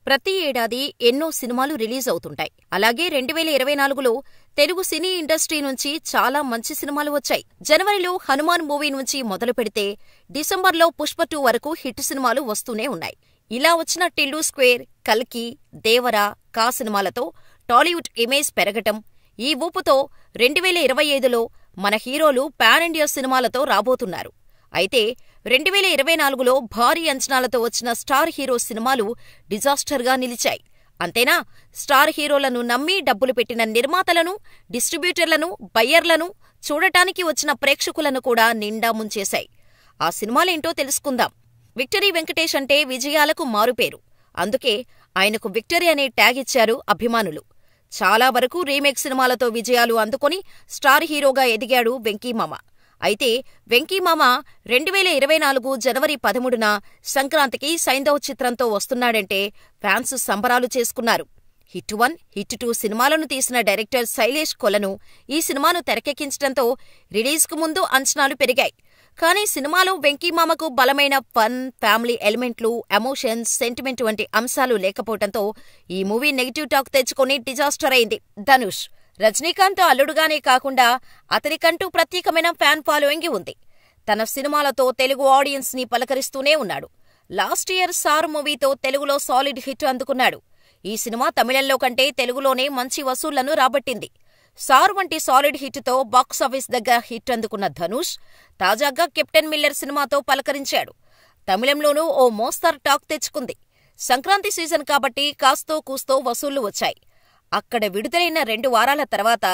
ప్రతి ఏడాది ఎన్నో సినిమాలు రిలీజ్ అవుతుంటాయి. అలాగే 2024లో తెలుగు సినీ ఇండస్ట్రీ నుంచి చాలా మంచి సినిమాలు వచ్చాయి. జనవరిలో హనుమాన్ మూవీ నుంచి మొదలు పెడితే డిసెంబర్లో పుష్ప 2 వరకు హిట్ సినిమాలు వస్తూనే ఉన్నాయి. ఇలా వచ్చిన టిల్లు స్క్వేర్, కల్కి, దేవర, కా సినిమాలతో టాలీవుడ్ ఇమేజ్ పెరగటం, ఈ ఊపుతో 2025లో మన హీరోలు పాన్ ఇండియా సినిమాలతో రాబోతున్నారు. అయితే 2024లో భారీ అంచనాలతో వచ్చిన స్టార్ హీరో సినిమాలు డిజాస్టర్గా నిలిచాయి. అంతేనా, స్టార్ హీరోలను నమ్మి డబ్బులు పెట్టిన నిర్మాతలను, డిస్ట్రిబ్యూటర్లను, బయ్యర్లను, చూడటానికి వచ్చిన ప్రేక్షకులను కూడా నిండా ముంచేశాయి. ఆ సినిమాలేంటో తెలుసుకుందాం. విక్టరీ వెంకటేష్ అంటే విజయాలకు మారుపేరు. అందుకే ఆయనకు విక్టరీ అనే ట్యాగ్ ఇచ్చారు అభిమానులు. చాలా వరకు రీమేక్ సినిమాలతో విజయాలు అందుకొని స్టార్ హీరోగా ఎదిగాడు వెంకీమామ. అయితే వెంకీమామ 2024 జనవరి 13న సంక్రాంతికి సైంధవ్ చిత్రంతో వస్తున్నాడంటే ఫ్యాన్స్ సంబరాలు చేసుకున్నారు. హిట్ 1, హిట్ 2 సినిమాలను తీసిన డైరెక్టర్ శైలేష్ కొలను ఈ సినిమాను తెరకెక్కించడంతో రిలీజ్కు ముందు అంచనాలు పెరిగాయి. కానీ సినిమాలో వెంకీమామకు బలమైన ఫన్, ఫ్యామిలీ ఎలిమెంట్లు, ఎమోషన్స్, సెంటిమెంట్ వంటి అంశాలు లేకపోవడంతో ఈ మూవీ నెగిటివ్ టాక్ తెచ్చుకొని డిజాస్టర్ అయింది. ధనుష్ రజనీకాంత్ అల్లుడుగానే కాకుండా అతనికంటూ ప్రత్యేకమైన ఫ్యాన్ ఫాలోయింగ్ ఉంది. తన సినిమాలతో తెలుగు ఆడియన్స్ ని పలకరిస్తూనే ఉన్నాడు. లాస్ట్ ఇయర్ సార్ మూవీతో తెలుగులో సాలిడ్ హిట్ అందుకున్నాడు. ఈ సినిమా తమిళంలో కంటే తెలుగులోనే మంచి వసూళ్లను రాబట్టింది. సార్ వంటి సాలిడ్ హిట్తో బాక్సాఫీస్ దగ్గర హిట్ అందుకున్న ధనుష్ తాజాగా కెప్టెన్ మిల్లర్ సినిమాతో పలకరించాడు. తమిళంలోనూ ఓ మోస్తరు టాక్ తెచ్చుకుంది. సంక్రాంతి సీజన్ కాబట్టి కాస్తో కూస్తో వసూళ్లు వచ్చాయి. అక్కడ విడుదలైన 2 వారాల తర్వాత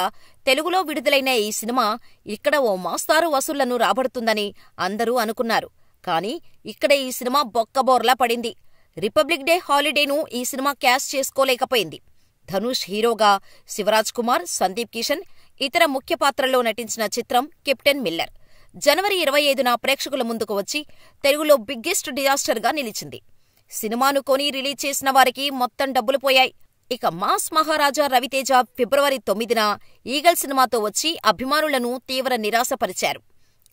తెలుగులో విడుదలైన ఈ సినిమా ఇక్కడ ఓ మోస్తారు వసూళ్లను రాబడుతుందని అందరూ అనుకున్నారు. కానీ ఇక్కడ ఈ సినిమా బొక్కబోర్లా పడింది. రిపబ్లిక్ డే హాలిడేను ఈ సినిమా క్యాష్ చేసుకోలేకపోయింది. ధనుష్ హీరోగా శివరాజ్ కుమార్, సందీప్ కిషన్ ఇతర ముఖ్య పాత్రల్లో నటించిన చిత్రం కెప్టెన్ మిల్లర్ జనవరి 25న ప్రేక్షకుల ముందుకు వచ్చి తెలుగులో బిగ్గెస్ట్ డిజాస్టర్గా నిలిచింది. సినిమాను కొని రిలీజ్ చేసిన వారికి మొత్తం డబ్బులు పోయాయి. ఇక మాస్ మహారాజా రవితేజ ఫిబ్రవరి 9న ఈగల్ సినిమాతో వచ్చి అభిమానులను తీవ్ర నిరాశపరిచారు.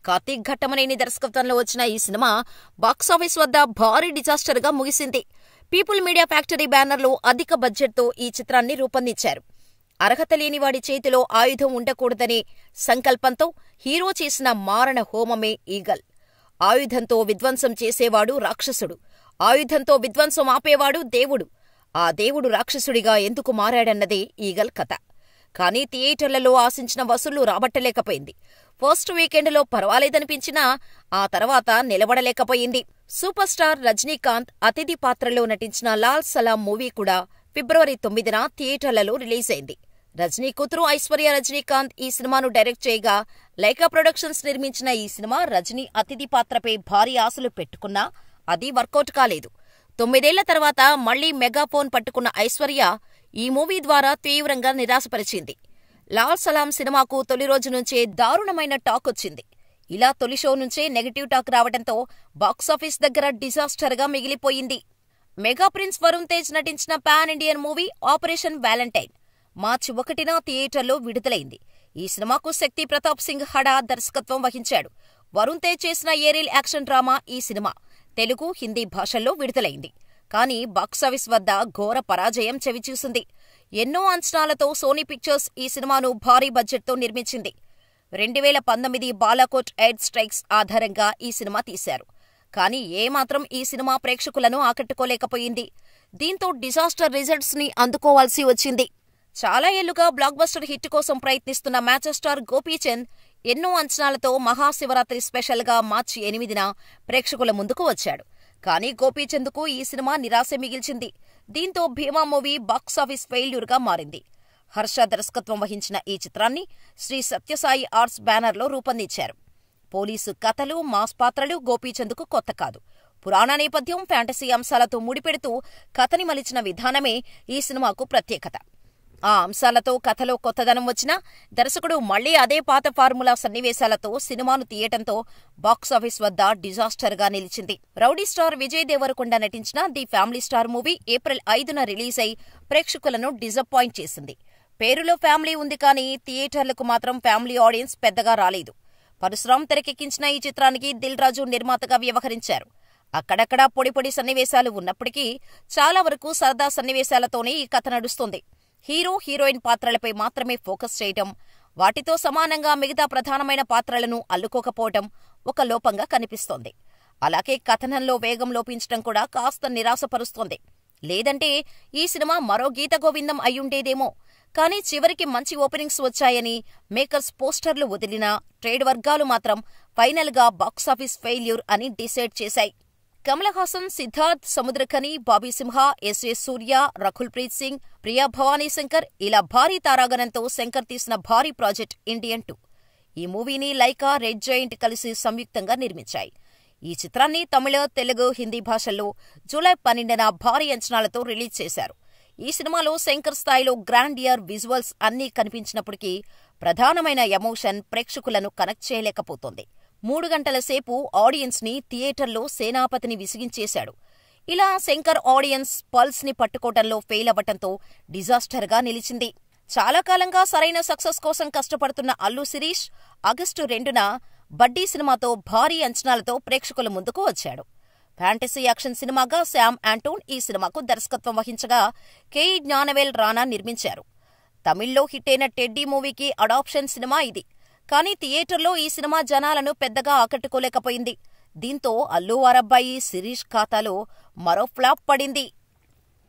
కార్తీక్ ఘట్టమనేని దర్శకత్వంలో వచ్చిన ఈ సినిమా బాక్సాఫీస్ వద్ద భారీ డిజాస్టర్గా ముగిసింది. పీపుల్ మీడియా ఫ్యాక్టరీ బ్యానర్లో అధిక బడ్జెట్తో ఈ చిత్రాన్ని రూపొందించారు. అర్హత లేనివాడి చేతిలో ఆయుధం ఉండకూడదనే సంకల్పంతో హీరో చేసిన మారణ హోమమే ఈగల్. ఆయుధంతో విధ్వంసం చేసేవాడు రాక్షసుడు, ఆయుధంతో విధ్వంసం ఆపేవాడు దేవుడు. ఆ దేవుడు రాక్షసుడిగా ఎందుకు మారాడన్నదే ఈగల్ కథ. కానీ థియేటర్లలో ఆశించిన వసూళ్లు రాబట్టలేకపోయింది. ఫస్ట్ వీకెండ్లో పర్వాలేదనిపించినా ఆ తర్వాత నిలబడలేకపోయింది. సూపర్ స్టార్ రజనీకాంత్ అతిథి పాత్రలో నటించిన లాల్ సలాం మూవీ కూడా ఫిబ్రవరి 9న థియేటర్లలో రిలీజ్ అయింది. రజనీ కూతురు ఐశ్వర్య రజనీకాంత్ ఈ సినిమాను డైరెక్ట్ చేయగా లైకా ప్రొడక్షన్స్ నిర్మించిన ఈ సినిమా రజనీ అతిథి పాత్రపై భారీ ఆశలు పెట్టుకున్నా అది వర్కౌట్ కాలేదు. 9 ఏళ్ల తర్వాత మళ్లీ మెగాఫోన్ పట్టుకున్న ఐశ్వర్య ఈ మూవీ ద్వారా తీవ్రంగా నిరాశపరిచింది. లాల్ సలాం సినిమాకు తొలి రోజు నుంచే దారుణమైన టాక్ వచ్చింది. ఇలా తొలి షో నుంచే నెగటివ్ టాక్ రావడంతో బాక్సాఫీస్ దగ్గర డిజాస్టర్గా మిగిలిపోయింది. మెగా ప్రిన్స్ వరుణ్ తేజ్ నటించిన pan Indian movie Operation Valentine March 1న థియేటర్లో విడుదలైంది. ఈ సినిమాకు శక్తి ప్రతాప్ సింగ్ హడా దర్శకత్వం వహించాడు. వరుణ్ తేజ్ చేసిన ఏరియల్ యాక్షన్ డ్రామా ఈ సినిమా తెలుగు, హిందీ భాషల్లో విడుదలైంది. కానీ బాక్సాఫీస్ వద్ద ఘోర పరాజయం చవిచూసింది. ఎన్నో అంచనాలతో సోనీ పిక్చర్స్ ఈ సినిమాను భారీ బడ్జెట్తో నిర్మించింది. 2019 బాలాకోట్ ఎయిర్ స్ట్రైక్స్ ఆధారంగా ఈ సినిమా తీశారు. కానీ ఏమాత్రం ఈ సినిమా ప్రేక్షకులను ఆకట్టుకోలేకపోయింది. దీంతో డిజాస్టర్ రిజల్ట్స్ ని అందుకోవాల్సి వచ్చింది. చాలా ఏళ్లుగా బ్లాక్ బస్టర్ హిట్ కోసం ప్రయత్నిస్తున్న మ్యాచస్టార్ గోపీచంద్ ఎన్నో అంచనాలతో మహాశివరాత్రి స్పెషల్గా మార్చి 8న ప్రేక్షకుల ముందుకు వచ్చాడు. కానీ గోపీచంద్కు ఈ సినిమా నిరాశ మిగిల్చింది. దీంతో భీమా మూవీ బాక్సాఫీస్ ఫెయిల్యూర్గా మారింది. హర్ష దర్శకత్వం వహించిన ఈ చిత్రాన్ని శ్రీ సత్యసాయి ఆర్ట్స్ బ్యానర్లో రూపొందించారు. పోలీసు కథలు, మాస్ పాత్రలు గోపీచంద్కు కొత్త కాదు. పురాణ నేపథ్యం, ఫ్యాంటసీ అంశాలతో ముడిపెడుతూ కథని మలిచిన విధానమే ఈ సినిమాకు ప్రత్యేకత. ఆ అంశాలతో కథలో కొత్తదనం వచ్చినా దర్శకుడు మళ్లీ అదే పాత ఫార్ములా సన్నివేశాలతో సినిమాను తీయటంతో బాక్సాఫీస్ వద్ద డిజాస్టర్గా నిలిచింది. రౌడీ స్టార్ విజయ్ దేవరకొండ నటించిన The Family Star movie April 5న రిలీజ్ అయి ప్రేక్షకులను డిసప్పాయింట్ చేసింది. పేరులో ఫ్యామిలీ ఉంది కానీ థియేటర్లకు మాత్రం ఫ్యామిలీ ఆడియన్స్ పెద్దగా రాలేదు. పరశురామ్ తెరకెక్కించిన ఈ చిత్రానికి దిల్ రాజు నిర్మాతగా వ్యవహరించారు. అక్కడక్కడా పొడి సన్నివేశాలు ఉన్నప్పటికీ చాలా వరకు సరదా సన్నివేశాలతోనే ఈ కథ నడుస్తుంది. హీరో, హీరోయిన్ పాత్రలపై మాత్రమే ఫోకస్ చేయటం, వాటితో సమానంగా మిగతా ప్రధానమైన పాత్రలను అల్లుకోకపోవటం ఒక లోపంగా కనిపిస్తోంది. అలాగే కథనంలో వేగం లోపించటం కూడా కాస్త నిరాశపరుస్తోంది. లేదంటే ఈ సినిమా మరో గీత గోవిందం అయ్యుండేదేమో. కానీ చివరికి మంచి ఓపెనింగ్స్ వచ్చాయని మేకర్స్ పోస్టర్లు వదిలినా ట్రేడ్ వర్గాలు మాత్రం ఫైనల్గా బాక్సాఫీస్ ఫెయిల్యూర్ అని డిసైడ్ చేశాయి. కమల్ హాసన్, సిద్ధార్థ్, సముద్రఖని, బాబీ సింహ, ఎస్.ఏ. సూర్య, రకుల్ ప్రీత్ సింగ్, ప్రియా భవానీ శంకర్ ఇలా భారీ తారాగణంతో శంకర్ తీసిన భారీ ప్రాజెక్ట్ ఇండియన్ 2. ఈ మూవీని లైకా, రెడ్ జైంట్ కలిసి సంయుక్తంగా నిర్మించాయి. ఈ చిత్రాన్ని తమిళ, తెలుగు, హిందీ భాషల్లో జూలై 12న భారీ అంచనాలతో రిలీజ్ చేశారు. ఈ సినిమాలో శంకర్ స్థాయిలో గ్రాండియర్ విజువల్స్ అన్నీ కనిపించినప్పటికీ ప్రధానమైన ఎమోషన్ ప్రేక్షకులను కనెక్ట్ చేయలేకపోతోంది. 3 గంటల సేపు ఆడియన్స్ ని థియేటర్లో సేనాపతిని విసిగించేశాడు. ఇలా శంకర్ ఆడియన్స్ పల్స్ ని పట్టుకోవటంలో ఫెయిల్ అవ్వటంతో డిజాస్టర్గా నిలిచింది. చాలా కాలంగా సరైన సక్సెస్ కోసం కష్టపడుతున్న అల్లు శిరీష్ ఆగస్టు 2న బడ్డీ సినిమాతో భారీ అంచనాలతో ప్రేక్షకుల ముందుకు వచ్చాడు. ఫ్యాంటసీ యాక్షన్ సినిమాగా శామ్ ఆంటోన్ ఈ సినిమాకు దర్శకత్వం వహించగా కె.ఇ. జ్ఞానవేల్ రాణా నిర్మించారు. తమిళ్లో హిట్టైన టెడ్డీ మూవీకి అడాప్షన్ సినిమా ఇది. కానీ థియేటర్లో ఈ సినిమా జనాలను పెద్దగా ఆకట్టుకోలేకపోయింది. దీంతో అల్లు వారబ్బాయి శిరీష్ ఖాతాలో మరో ఫ్లాప్ పడింది.